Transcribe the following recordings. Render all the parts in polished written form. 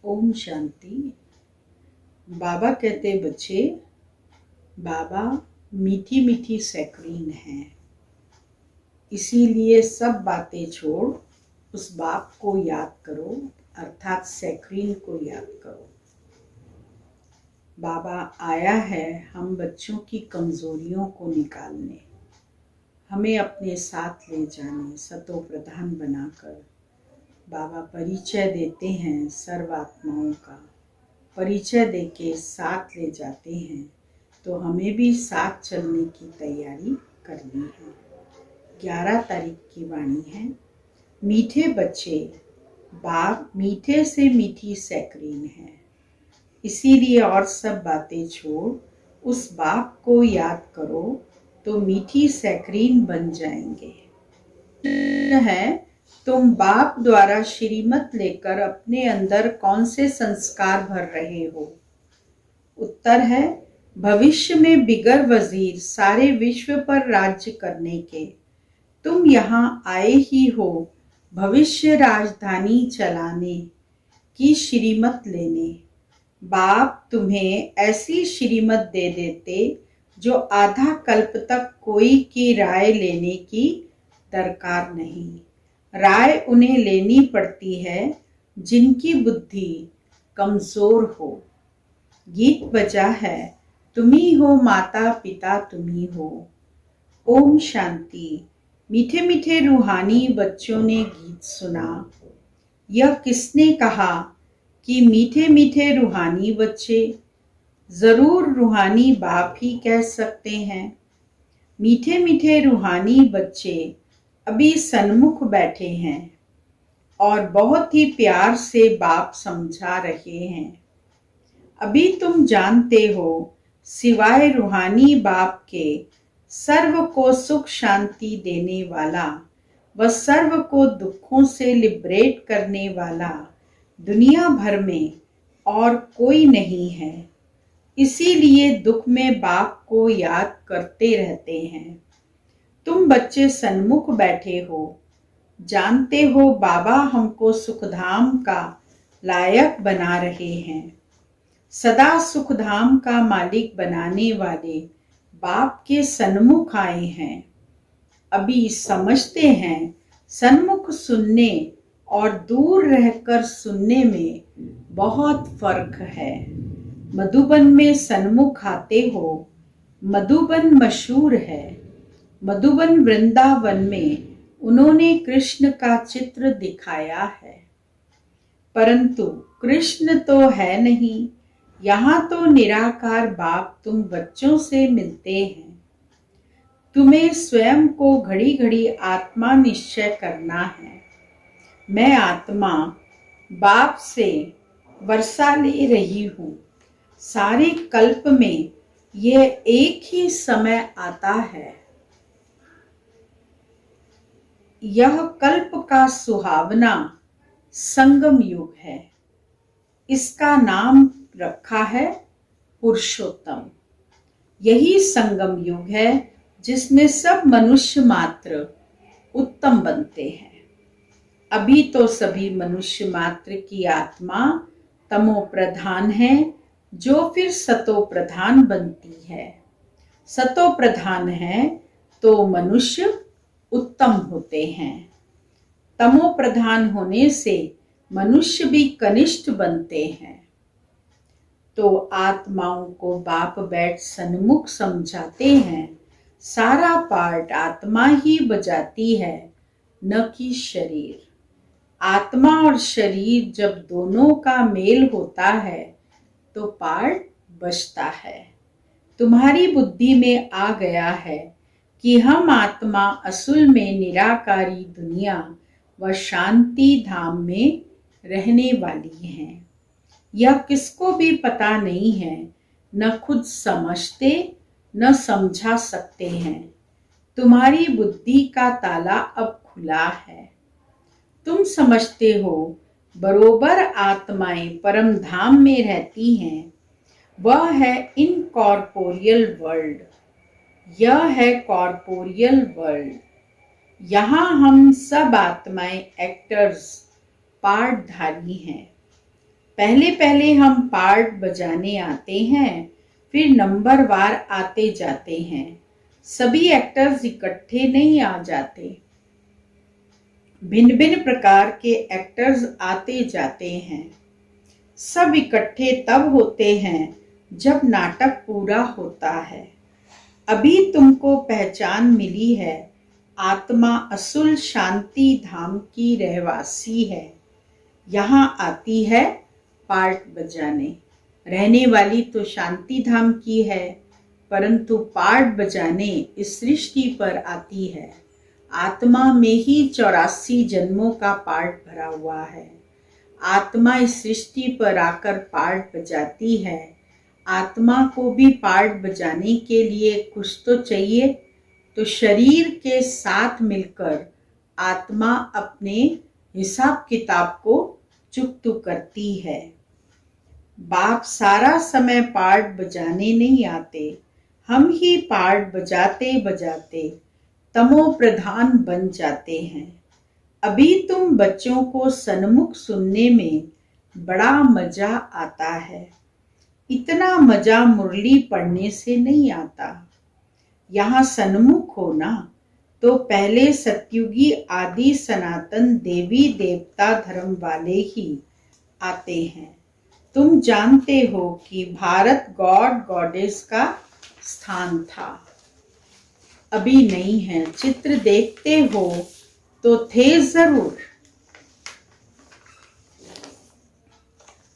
ओम शांति। बाबा कहते बच्चे, बाबा मीठी मीठी सैकरीन है, इसीलिए सब बातें छोड़ उस बाप को याद करो, अर्थात सैकरीन को याद करो। बाबा आया है हम बच्चों की कमजोरियों को निकालने, हमें अपने साथ ले जाने, सतो प्रधान बनाकर। बाबा परिचय देते हैं सर्व आत्माओं का, परिचय देके साथ ले जाते हैं, तो हमें भी साथ चलने की तैयारी करनी है। 11 तारीख की वाणी है। मीठे बच्चे, बाप मीठे से मीठी सैकरीन है, इसीलिए और सब बातें छोड़ उस बाप को याद करो, तो मीठी सैकरीन बन जाएंगे। है तुम बाप द्वारा श्रीमत लेकर अपने अंदर कौन से संस्कार भर रहे हो? उत्तर है भविष्य में बिगर वजीर सारे विश्व पर राज्य करने के। तुम यहाँ आए ही हो भविष्य राजधानी चलाने की श्रीमत लेने। बाप तुम्हें ऐसी श्रीमत दे देते जो आधा कल्प तक कोई की राय लेने की दरकार नहीं। राय उन्हें लेनी पड़ती है जिनकी बुद्धि कमजोर हो। गीत बजा है, तुम्ही हो माता पिता तुम्ही हो। ओम शांति। मीठे मीठे रूहानी बच्चों ने गीत सुना। यह किसने कहा कि मीठे मीठे रूहानी बच्चे? जरूर रूहानी बाप ही कह सकते हैं। मीठे मीठे रूहानी बच्चे अभी सन्मुख बैठे हैं और बहुत ही प्यार से बाप समझा रहे हैं। अभी तुम जानते हो सिवाय रूहानी बाप के सर्व को सुख शांति देने वाला व सर्व को दुखों से लिबरेट करने वाला दुनिया भर में और कोई नहीं है। इसीलिए दुख में बाप को याद करते रहते हैं। तुम बच्चे सन्मुख बैठे हो, जानते हो बाबा हमको सुखधाम का लायक बना रहे हैं। सदा सुखधाम का मालिक बनाने वाले बाप के सन्मुख आए हैं। अभी समझते हैं सन्मुख सुनने और दूर रहकर सुनने में बहुत फर्क है। मधुबन में सन्मुख आते हो, मधुबन मशहूर है। मधुबन वृंदावन में उन्होंने कृष्ण का चित्र दिखाया है, परंतु कृष्ण तो है नहीं। यहाँ तो निराकार बाप तुम बच्चों से मिलते हैं। तुम्हें स्वयं को घड़ी घड़ी आत्मा निश्चय करना है। मैं आत्मा बाप से वर्षा ले रही हूँ। सारे कल्प में यह एक ही समय आता है। यह कल्प का सुहावना संगम युग है। इसका नाम रखा है पुरुषोत्तम। यही संगम युग है जिसमें सब मनुष्य मात्र उत्तम बनते हैं। अभी तो सभी मनुष्य मात्र की आत्मा तमो प्रधान है, जो फिर सतो प्रधान बनती है। सतो प्रधान है तो मनुष्य उत्तम होते हैं। तमो प्रधान होने से मनुष्य भी कनिष्ठ बनते हैं। तो आत्माओं को बाप बैठ सन्मुख समझाते हैं। सारा पार्ट आत्मा ही बजाती है, न कि शरीर। आत्मा और शरीर जब दोनों का मेल होता है तो पार्ट बजता है। तुम्हारी बुद्धि में आ गया है कि हम आत्मा असुल में निराकारी दुनिया व शांति धाम में रहने वाली हैं। यह किसको भी पता नहीं है, न खुद समझते न समझा सकते हैं। तुम्हारी बुद्धि का ताला अब खुला है। तुम समझते हो बरोबर आत्माएं परम धाम में रहती हैं। वह है इनकॉर्पोरियल वर्ल्ड, यह है कॉर्पोरियल वर्ल्ड। यहाँ हम सब आत्माएं एक्टर्स, पार्टधारी हैं। पहले पहले हम पार्ट बजाने आते हैं, फिर नंबरवार आते जाते हैं। सभी एक्टर्स इकट्ठे नहीं आ जाते, भिन्न भिन्न प्रकार के एक्टर्स आते जाते हैं। सब इकट्ठे तब होते हैं जब नाटक पूरा होता है। अभी तुमको पहचान मिली है, आत्मा असुल शांति धाम की रहवासी है। यहाँ आती है पार्ट बजाने। रहने वाली तो शांति धाम की है, परंतु पार्ट बजाने इस सृष्टि पर आती है। आत्मा में ही 84 जन्मों का पार्ट भरा हुआ है। आत्मा इस सृष्टि पर आकर पार्ट बजाती है। आत्मा को भी पार्ट बजाने के लिए कुछ तो चाहिए, तो शरीर के साथ मिलकर आत्मा अपने हिसाब किताब को चुकता करती है। बाप सारा समय पार्ट बजाने नहीं आते, हम ही पार्ट बजाते बजाते तमो प्रधान बन जाते हैं। अभी तुम बच्चों को सन्मुख सुनने में बड़ा मजा आता है। इतना मजा मुरली पढ़ने से नहीं आता। यहाँ सन्मुख हो ना, तो पहले सतयुगी आदि सनातन देवी देवता धर्म वाले ही आते हैं। तुम जानते हो कि भारत गॉड गॉडेस का स्थान था, अभी नहीं है। चित्र देखते हो तो थे जरूर।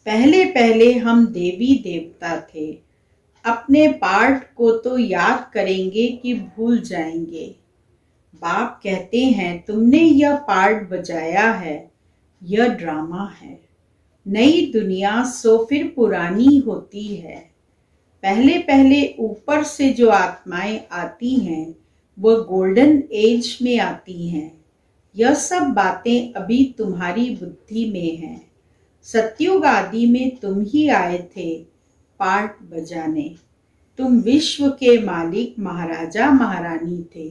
पहले पहले हम देवी देवता थे। अपने पार्ट को तो याद करेंगे कि भूल जाएंगे। बाप कहते हैं तुमने यह पार्ट बजाया है, यह ड्रामा है। नई दुनिया सो फिर पुरानी होती है। पहले पहले ऊपर से जो आत्माएं आती हैं वह गोल्डन एज में आती हैं। यह सब बातें अभी तुम्हारी बुद्धि में हैं। सतयुग आदि में तुम ही आए थे पार्ट बजाने। तुम विश्व के मालिक महाराजा महारानी थे।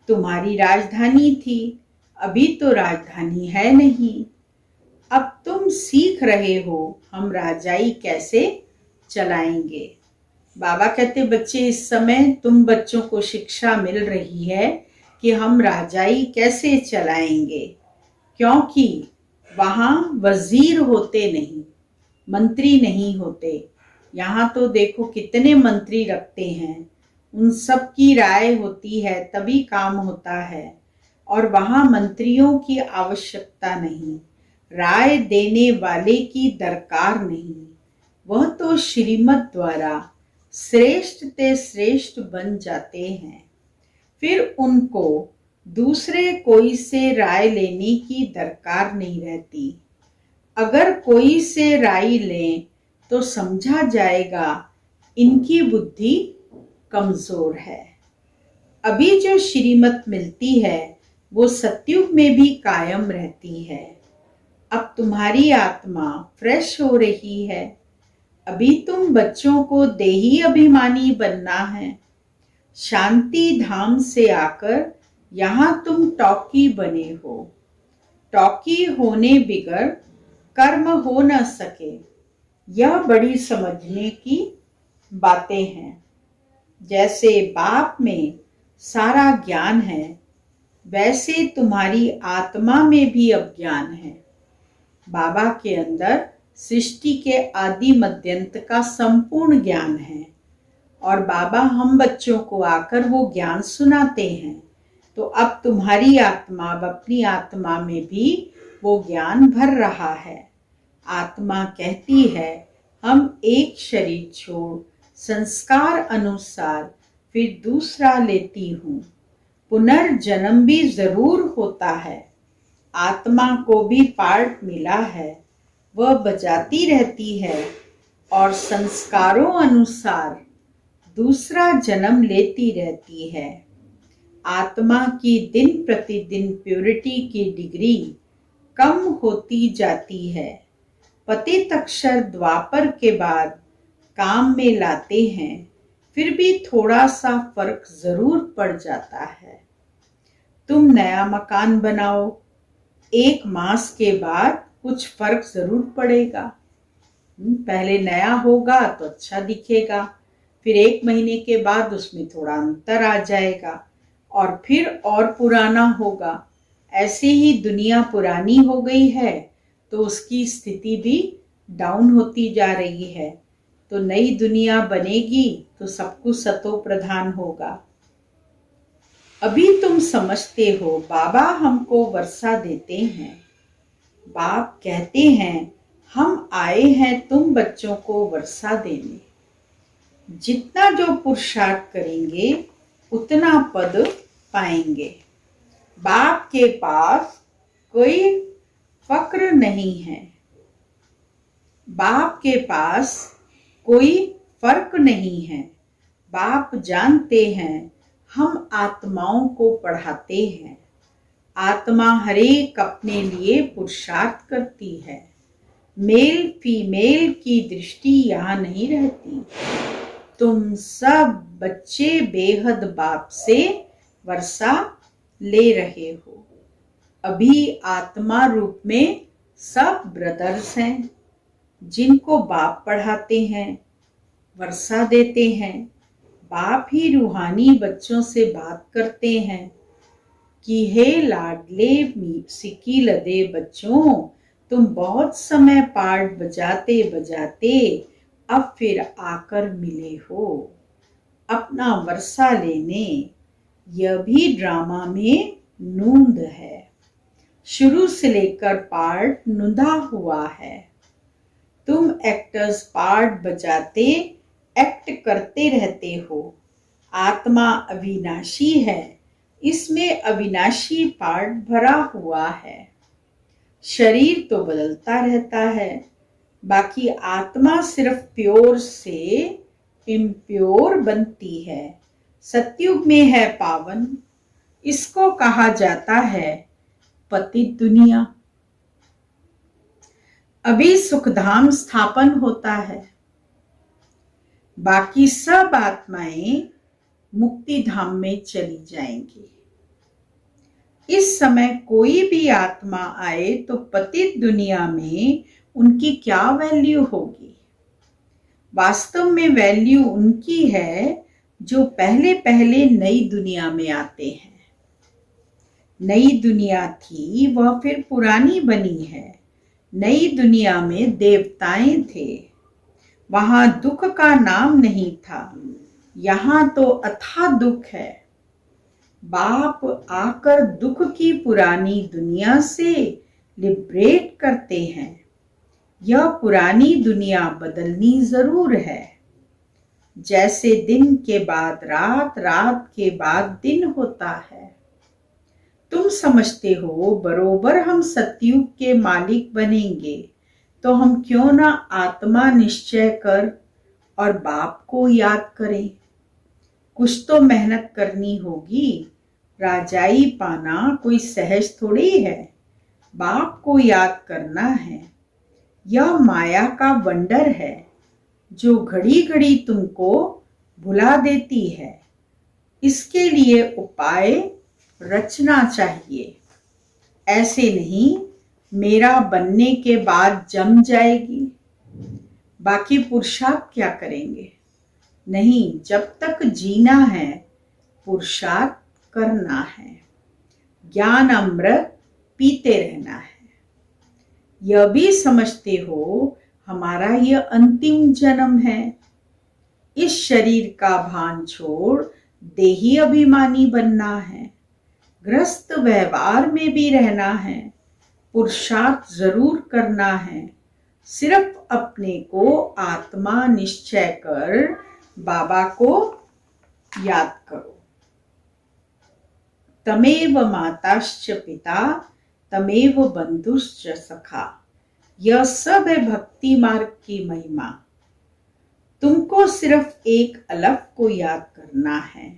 तुम्हारी राजधानी थी, अभी तो राजधानी है नहीं। अब तुम सीख रहे हो हम राजाई कैसे चलाएंगे। बाबा कहते बच्चे, इस समय तुम बच्चों को शिक्षा मिल रही है कि हम राजाई कैसे चलाएंगे, क्योंकि वहाँ वजीर होते नहीं, मंत्री नहीं होते। यहाँ तो देखो कितने मंत्री रखते हैं, उन सब की राय होती है तभी काम होता है। और वहाँ मंत्रियों की आवश्यकता नहीं, राय देने वाले की दरकार नहीं। वह तो श्रीमत द्वारा श्रेष्ठ ते श्रेष्ठ बन जाते हैं। फिर उनको दूसरे कोई से राय लेने की दरकार नहीं रहती। अगर कोई से राय लें तो समझा जाएगा इनकी बुद्धि कमजोर है। अभी जो श्रीमत मिलती है वो सतयुग में भी कायम रहती है। अब तुम्हारी आत्मा फ्रेश हो रही है। अभी तुम बच्चों को देही अभिमानी बनना है। शांति धाम से आकर यहाँ तुम टॉकी बने हो। टॉकी होने बिगर कर्म हो न सके, यह बड़ी समझने की बातें हैं। जैसे बाप में सारा ज्ञान है, वैसे तुम्हारी आत्मा में भी अज्ञान है। बाबा के अंदर सृष्टि के आदि मध्यंत का संपूर्ण ज्ञान है, और बाबा हम बच्चों को आकर वो ज्ञान सुनाते हैं। तो अब तुम्हारी आत्मा, अब अपनी आत्मा में भी वो ज्ञान भर रहा है। आत्मा कहती है हम एक शरीर छोड़ संस्कार अनुसार फिर दूसरा लेती हूँ। पुनर्जन्म भी जरूर होता है। आत्मा को भी पार्ट मिला है, वह बजाती रहती है और संस्कारों अनुसार दूसरा जन्म लेती रहती है। आत्मा की दिन प्रतिदिन प्योरिटी की डिग्री कम होती जाती है। पतित अक्षर द्वापर के बाद काम में लाते हैं, फिर भी थोड़ा सा फर्क जरूर पड़ जाता है। तुम नया मकान बनाओ, 1 मास के बाद कुछ फर्क जरूर पड़ेगा। पहले नया होगा तो अच्छा दिखेगा, फिर 1 महीने के बाद उसमें थोड़ा अंतर आ जाएगा और फिर और पुराना होगा। ऐसे ही दुनिया पुरानी हो गई है तो उसकी स्थिति भी डाउन होती जा रही है। तो नई दुनिया बनेगी तो सब कुछ सतो प्रधान होगा। अभी तुम समझते हो बाबा हमको वर्षा देते हैं। बाप कहते हैं हम आए हैं तुम बच्चों को वर्षा देने। जितना जो पुरुषार्थ करेंगे उतना पद पाएंगे। बाप के पास कोई फक्र नहीं है। बाप के पास कोई फर्क नहीं है। बाप जानते हैं हम आत्माओं को पढ़ाते हैं। आत्मा हरेक अपने लिए पुरुषार्थ करती है। मेल फीमेल की दृष्टि यहाँ नहीं रहती। तुम सब बच्चे बेहद बाप से वर्षा ले रहे हो। अभी आत्मा रूप में सब ब्रदर्स हैं जिनको बाप पढ़ाते हैं, वर्षा देते हैं। बाप ही रूहानी बच्चों से बात करते हैं कि हे लाडले सिक्की लदे बच्चों, तुम बहुत समय पाठ बजाते बजाते अब फिर आकर मिले हो अपना वर्षा लेने। यह भी ड्रामा में नूंद है। शुरू से लेकर पार्ट नुंदा हुआ है। तुम एक्टर्स पार्ट बजाते एक्ट करते रहते हो। आत्मा अविनाशी है, इसमें अविनाशी पार्ट भरा हुआ है। शरीर तो बदलता रहता है, बाकी आत्मा सिर्फ प्योर से इम्प्योर बनती है। सतयुग में है पावन, इसको कहा जाता है पतित दुनिया। अभी सुखधाम स्थापन होता है, बाकी सब आत्माएं मुक्ति धाम में चली जाएंगी। इस समय कोई भी आत्मा आए तो पतित दुनिया में उनकी क्या वैल्यू होगी? वास्तव में वैल्यू उनकी है जो पहले पहले नई दुनिया में आते हैं। नई दुनिया थी वह फिर पुरानी बनी है। नई दुनिया में देवताएं थे, वहां दुख का नाम नहीं था। यहाँ तो अथाह दुख है। बाप आकर दुख की पुरानी दुनिया से लिबरेट करते हैं। यह पुरानी दुनिया बदलनी जरूर है। जैसे दिन के बाद रात, रात के बाद दिन होता है। तुम समझते हो बरोबर हम सतयुग के मालिक बनेंगे, तो हम क्यों ना आत्मा निश्चय कर और बाप को याद करें। कुछ तो मेहनत करनी होगी। राजाई पाना कोई सहज थोड़ी है। बाप को याद करना है। यह माया का वंडर है जो घड़ी घड़ी तुमको भुला देती है। इसके लिए उपाय रचना चाहिए। ऐसे नहीं मेरा बनने के बाद जम जाएगी, बाकी पुरुषार्थ क्या करेंगे? नहीं, जब तक जीना है पुरुषार्थ करना है। ज्ञान अमृत पीते रहना है। यह भी समझते हो हमारा यह अंतिम जन्म है। इस शरीर का भान छोड़ देही अभिमानी बनना है। गृहस्थ व्यवहार में भी रहना है। पुरुषार्थ जरूर करना है। सिर्फ अपने को आत्मा निश्चय कर बाबा को याद करो। तमेव माताश्च पिता तमेव बंधुश्च सखा। यह सब है भक्ति मार्ग की महिमा। तुमको सिर्फ एक अलग को याद करना है।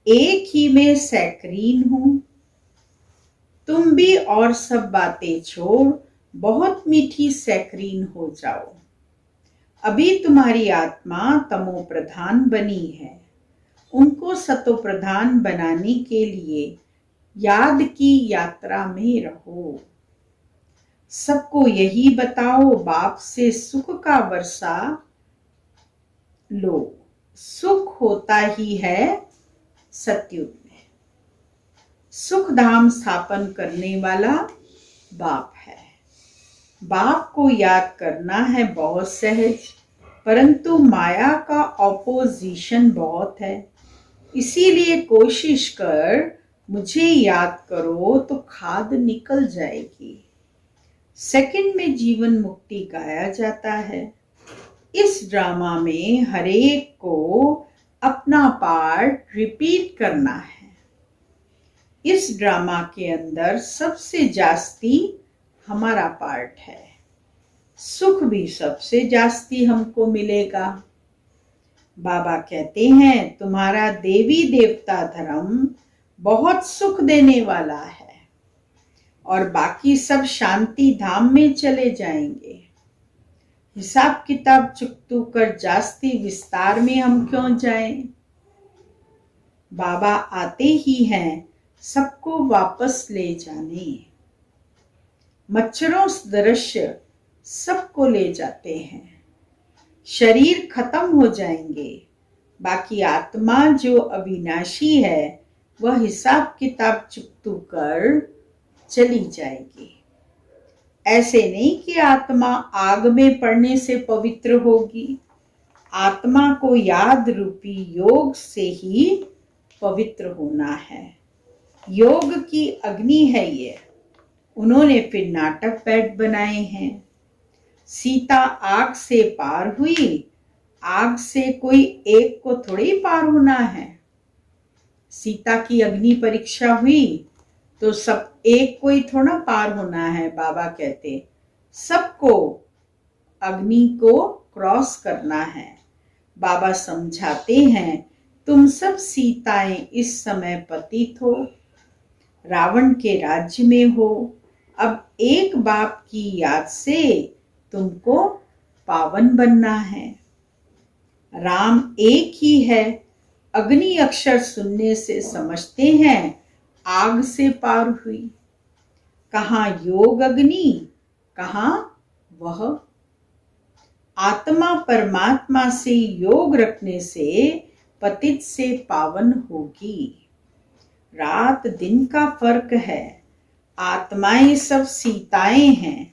एक ही में सैकरीन हूं। तुम भी और सब बातें छोड़ बहुत मीठी सैकरीन हो जाओ। अभी तुम्हारी आत्मा तमो प्रधान बनी है। उनको सतो प्रधान बनाने के लिए याद की यात्रा में रहो। सबको यही बताओ, बाप से सुख का वर्षा लो। सुख होता ही है सतयुग में। सुख धाम स्थापन करने वाला बाप है। बाप को याद करना है बहुत सहज, परंतु माया का ऑपोजिशन बहुत है। इसीलिए कोशिश कर मुझे याद करो तो खाद निकल जाएगी। सेकंड में जीवन मुक्ति गाया जाता है। इस ड्रामा में हरेक को अपना पार्ट रिपीट करना है। इस ड्रामा के अंदर सबसे जास्ती हमारा पार्ट है। सुख भी सबसे जास्ती हमको मिलेगा। बाबा कहते हैं तुम्हारा देवी देवता धर्म बहुत सुख देने वाला है और बाकी सब शांति धाम में चले जाएंगे। हिसाब किताब चुकतू कर जास्ती विस्तार में हम क्यों जाएं? बाबा आते ही हैं सबको वापस ले जाने। मच्छरों दृश्य सबको ले जाते हैं। शरीर खत्म हो जाएंगे, बाकी आत्मा जो अविनाशी है वह हिसाब किताब चुकतू कर चली जाएगी। ऐसे नहीं कि आत्मा आग में पड़ने से पवित्र होगी। आत्मा को याद रूपी योग से ही पवित्र होना है। योग की अग्नि है ये। उन्होंने फिर नाटक पैड बनाए हैं। सीता आग से पार हुई। आग से कोई एक को थोड़ी पार होना है। सीता की अग्नि परीक्षा हुई तो सब एक कोई थोड़ा पार होना है। बाबा कहते सबको अग्नि को क्रॉस करना है। बाबा समझाते हैं तुम सब सीताएं इस समय पतित हो, रावण के राज्य में हो। अब एक बाप की याद से तुमको पावन बनना है। राम एक ही है। अग्नि अक्षर सुनने से समझते हैं आग से पार हुई। कहाँ योग अग्नि, कहाँ वह। आत्मा परमात्मा से योग रखने से पतित से पावन होगी। रात दिन का फर्क है। आत्माएं सब सीताएं हैं।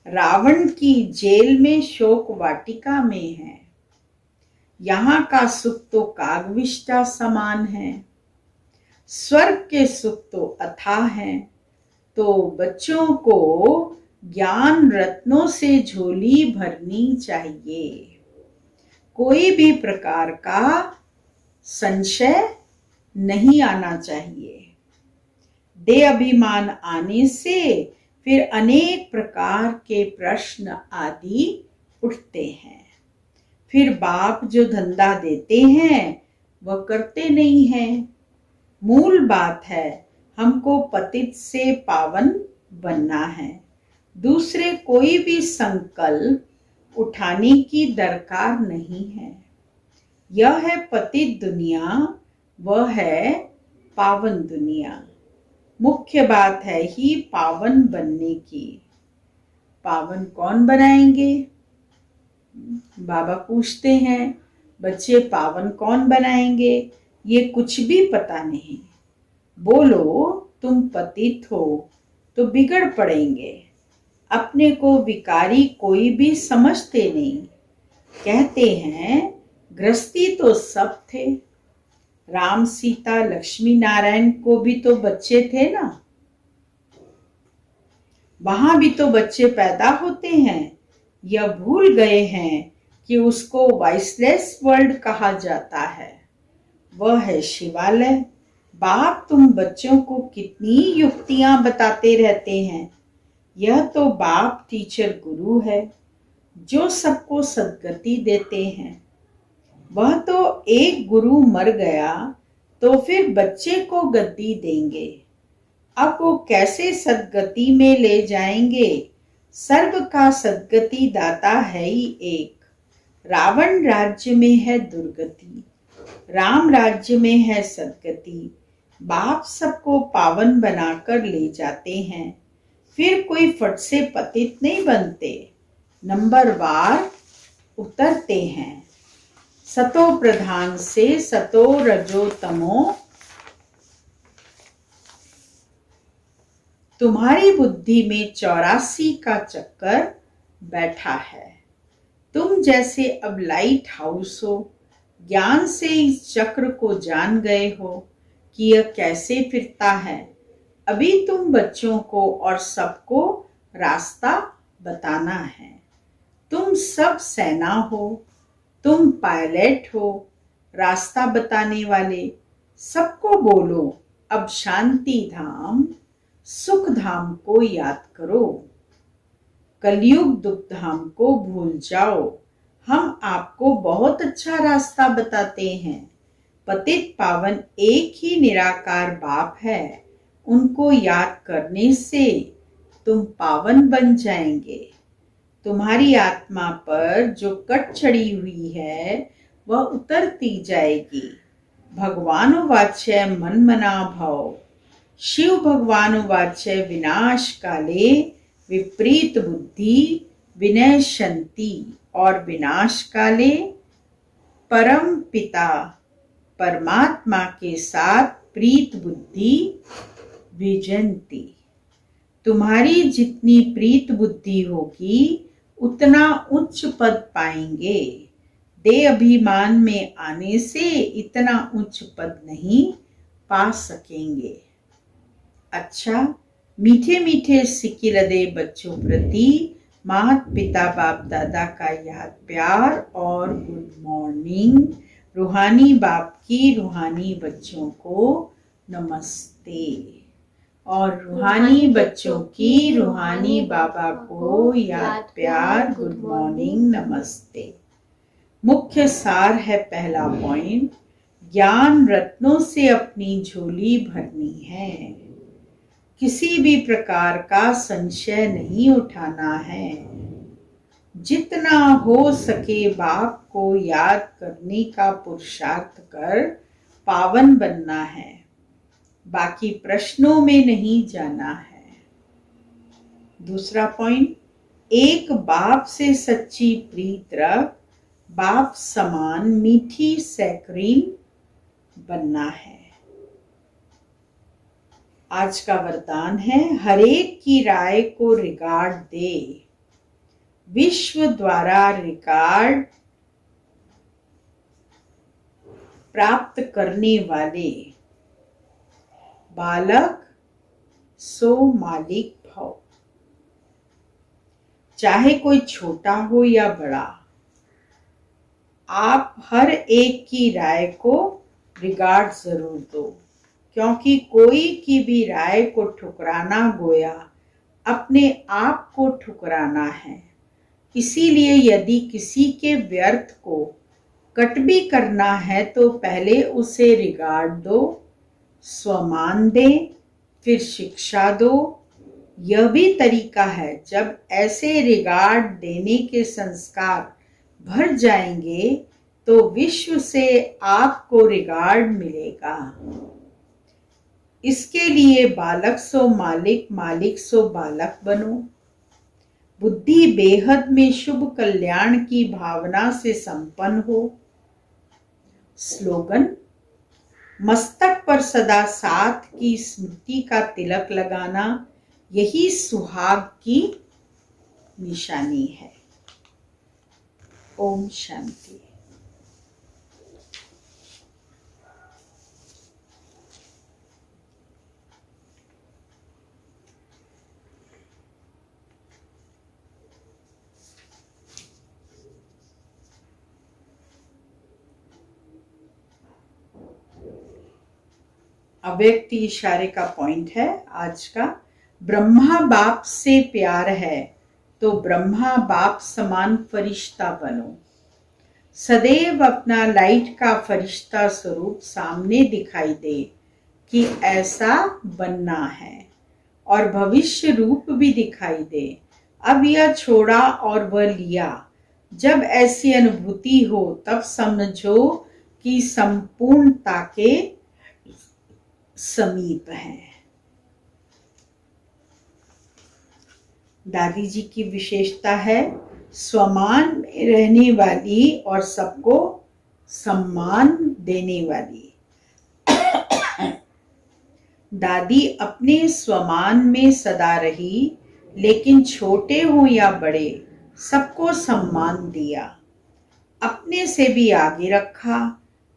रावण की जेल में शोक वाटिका में है। यहाँ का सुख तो कागविष्टा समान है। स्वर्ग के सुख तो अथाह है। तो बच्चों को ज्ञान रत्नों से झोली भरनी चाहिए। कोई भी प्रकार का संशय नहीं आना चाहिए। देह अभिमान आने से फिर अनेक प्रकार के प्रश्न आदि उठते हैं। फिर बाप जो धंधा देते हैं वह करते नहीं हैं। मूल बात है हमको पतित से पावन बनना है। दूसरे कोई भी संकल्प उठाने की दरकार नहीं है। यह है पतित दुनिया, वह है पावन दुनिया। मुख्य बात है ही पावन बनने की। पावन कौन बनाएंगे? बाबा पूछते हैं बच्चे पावन कौन बनाएंगे? ये कुछ भी पता नहीं। बोलो तुम पतित हो तो बिगड़ पड़ेंगे। अपने को विकारी कोई भी समझते नहीं। कहते हैं गृहस्थी तो सब थे। राम सीता लक्ष्मी नारायण को भी तो बच्चे थे ना। वहां भी तो बच्चे पैदा होते हैं। यह भूल गए हैं कि उसको वॉइसलेस वर्ल्ड कहा जाता है। वह है शिवालय। बाप तुम बच्चों को कितनी युक्तियां बताते रहते हैं। यह तो बाप टीचर गुरु है जो सबको सद्गति देते हैं। वह तो एक गुरु मर गया तो फिर बच्चे को गद्दी देंगे। अब वो कैसे सद्गति में ले जाएंगे? सर्व का सद्गति दाता है ही एक। रावण राज्य में है दुर्गति, राम राज्य में है सद्गति। बाप सबको पावन बनाकर ले जाते हैं। फिर कोई फट से पतित नहीं बनते, नंबरवार उतरते हैं। सतो प्रधान से सतो रजो तमो। तुम्हारी बुद्धि में 84 का चक्कर बैठा है। तुम जैसे अब लाइट हाउस हो, ज्ञान से इस चक्र को जान गए हो कि यह कैसे फिरता है। अभी तुम बच्चों को और सबको रास्ता बताना है। तुम सब सेना हो, तुम पायलट हो, रास्ता बताने वाले। सबको बोलो, अब शांति धाम सुख धाम को याद करो, कलयुग दुख धाम को भूल जाओ। हम आपको बहुत अच्छा रास्ता बताते हैं। पतित पावन एक ही निराकार बाप है। उनको याद करने से तुम पावन बन जाएंगे। तुम्हारी आत्मा पर जो कट चढ़ी हुई है वह उतरती जाएगी। भगवान वाच्य मन मना भव। शिव भगवान वाच्य विनाश काले विपरीत बुद्धि विनश्यन्ति। और विनाश काले परम पिता परमात्मा के साथ प्रीत बुद्धि विजयन्ति। तुम्हारी जितनी प्रीत बुद्धि होगी उतना उच्च पद पाएंगे। देह अभिमान में आने से इतना उच्च पद नहीं पा सकेंगे। अच्छा, मीठे मीठे सिकिलदे बच्चों प्रति माता पिता बाप दादा का याद प्यार और गुड मॉर्निंग। रूहानी बाप की रूहानी बच्चों को नमस्ते और रूहानी बच्चों की रूहानी बाबा को याद प्यार गुड मॉर्निंग नमस्ते। मुख्य सार है पहला पॉइंट, ज्ञान रत्नों से अपनी झोली भरनी है। किसी भी प्रकार का संशय नहीं उठाना है। जितना हो सके बाप को याद करने का पुरुषार्थ कर पावन बनना है। बाकी प्रश्नों में नहीं जाना है। दूसरा पॉइंट, एक बाप से सच्ची प्रीत रख, बाप समान मीठी सैकरीन बनना है। आज का वरदान है, हरेक की राय को रिगार्ड दे। विश्व द्वारा रिगार्ड प्राप्त करने वाले बालक सो मालिक भव। चाहे कोई छोटा हो या बड़ा, आप हर एक की राय को रिगार्ड जरूर दो, क्योंकि कोई की भी राय को ठुकराना गोया अपने आप को ठुकराना है। इसीलिए यदि किसी के व्यर्थ को कट भी करना है तो पहले उसे रिगार्ड दो, स्वमान दे, फिर शिक्षा दो। यह भी तरीका है। जब ऐसे रिगार्ड देने के संस्कार भर जाएंगे तो विश्व से आपको रिगार्ड मिलेगा। इसके लिए बालक सो मालिक, मालिक सो बालक बनो। बुद्धि बेहद में शुभ कल्याण की भावना से संपन्न हो। स्लोगन, मस्तक पर सदा साथ की स्मृति का तिलक लगाना, यही सुहाग की निशानी है। ओम शांति। अव्यक्त इशारे का पॉइंट है आज का। ब्रह्मा बाप से प्यार है तो ब्रह्मा बाप समान फरिश्ता बनो। सदैव अपना लाइट का फरिश्ता स्वरूप सामने दिखाई दे कि ऐसा बनना है, और भविष्य रूप भी दिखाई दे। अब यह छोड़ा और वह लिया। जब ऐसी अनुभूति हो तब समझो कि संपूर्णता के समीप है। दादी जी की विशेषता है स्वमान में रहने वाली और सबको सम्मान देने वाली। दादी अपने स्वमान में सदा रही, लेकिन छोटे हो या बड़े सबको सम्मान दिया, अपने से भी आगे रखा।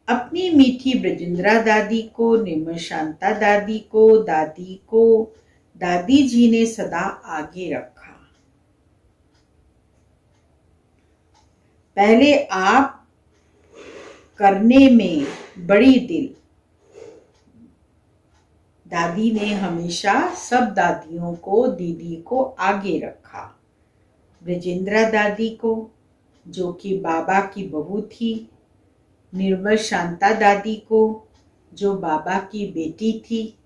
अपनी मीठी ब्रजेंद्रा दादी को, निर्मल शांता दादी को, दादी जी ने सदा आगे रखा। पहले आप करने में बड़ी दिल। दादी ने हमेशा सब दादियों को, दीदी को आगे रखा। ब्रजेंद्रा दादी को, जो कि बाबा की बहू थी, निर्मल शांता दादी को, जो बाबा की बेटी थी,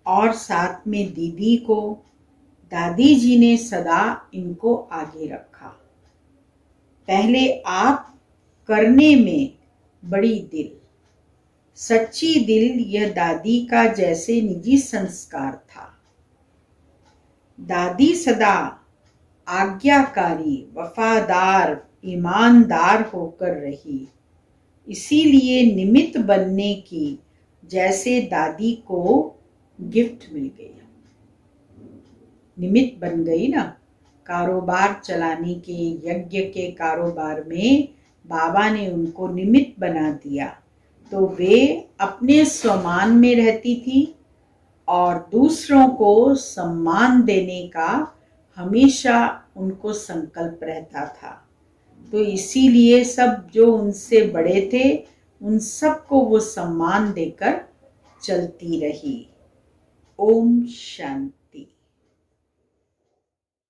और साथ में दीदी को। दादी जी ने सदा इनको आगे रखा। पहले आप करने में बड़ी दिल। सच्ची दिल यह दादी का जैसे निजी संस्कार था। दादी सदा आज्ञाकारी, वफादार, ईमानदार होकर रही। इसीलिए निमित्त बनने की जैसे दादी को गिफ्ट मिल गई, निमित्त बन गई ना। कारोबार चलाने के, यज्ञ के कारोबार में बाबा ने उनको निमित्त बना दिया, तो वे अपने स्वमान में रहती थी और दूसरों को सम्मान देने का हमेशा उनको संकल्प रहता था। तो इसीलिए सब जो उनसे बड़े थे उन सबको वो सम्मान देकर चलती रही। ओम शांति।